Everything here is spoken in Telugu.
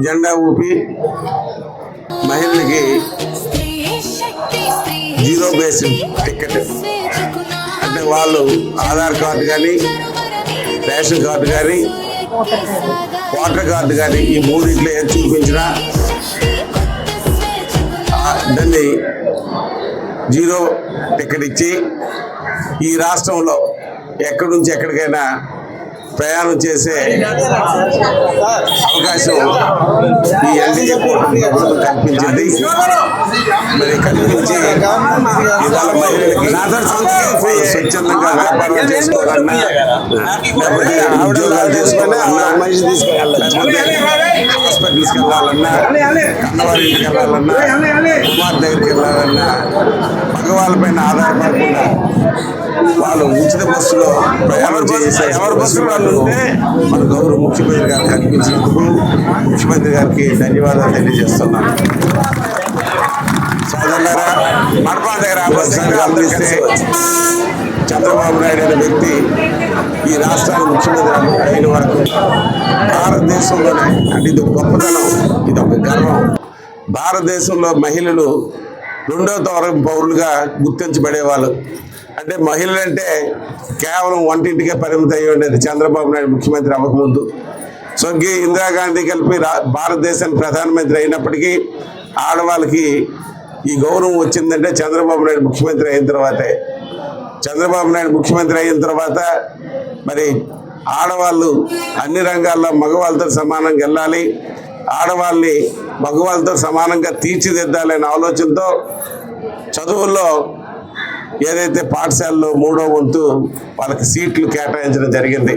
జెండా ఊపి మహిళలకి 0 బేసిక్ టికెట్ అంటే వాళ్ళు ఆధార్ కార్డు కానీ రేషన్ కార్డు కానీ ఓటర్ కార్డు కానీ ఈ మూడింట్లో ఏది చూపించినా దాన్ని 0 టికెట్ ఇచ్చి ఈ రాష్ట్రంలో ఎక్కడి నుంచి ఎక్కడికైనా ప్రయాణం చేసే అవకాశం ఈ ఎన్డీఏ కూటమి ప్రభుత్వం కల్పించింది. మరి కల్పించి ఇవాళ మహిళలకి స్వచ్ఛందంగా వ్యాపారం చేసుకోవాలన్నా లేకపోతే ఉద్యోగాలు చేసుకోవాలన్నా లేకపోతే హాస్పిటల్స్కి వెళ్ళాలన్నా కన్నవారి ఇంటికి వెళ్ళాలన్నా కుమార్ దగ్గరికి వెళ్ళాలన్నా మగవాళ్ళపైన ఆధారపడకుండా వాళ్ళు ఉచిత బస్సులో ప్రయాణం చేసే ఎవరి బస్సులు వాళ్ళు మన గౌరవ ముఖ్యమంత్రి గారు కల్పించినందుకు ముఖ్యమంత్రి గారికి ధన్యవాదాలు తెలియజేస్తున్నాను. సోదరులారా, మడపా దగ్గర బస్సులు గమనిస్తే చంద్రబాబు నాయుడు అనే వ్యక్తి ఈ రాష్ట్రానికి ముఖ్యమంత్రి అయిన వరకు భారతదేశంలోనే అంటే ఇది ఒక గొప్పతనం, ఇది ఒక గర్వం. భారతదేశంలో మహిళలు 2వ తరం పౌరులుగా గుర్తించబడేవాళ్ళు. అంటే మహిళలు అంటే కేవలం వంటింటికే పరిమితం అయ్యి ఉండేది చంద్రబాబు నాయుడు ముఖ్యమంత్రి అవ్వకముందు. స్వర్గీయ ఇందిరాగాంధీ కలిపి భారతదేశానికి ప్రధానమంత్రి అయినప్పటికీ ఆడవాళ్ళకి ఈ గౌరవం వచ్చిందంటే చంద్రబాబు నాయుడు ముఖ్యమంత్రి అయిన తర్వాతే. చంద్రబాబు నాయుడు ముఖ్యమంత్రి అయిన తర్వాత మరి ఆడవాళ్ళు అన్ని రంగాల్లో మగవాళ్ళతో సమానంగా వెళ్ళాలి, ఆడవాళ్ళని మగవాళ్ళతో సమానంగా తీర్చిదిద్దాలనే ఆలోచనతో చదువుల్లో ఏదైతే పాఠశాలలో 3వ వంతు వాళ్ళకి సీట్లు కేటాయించడం జరిగింది.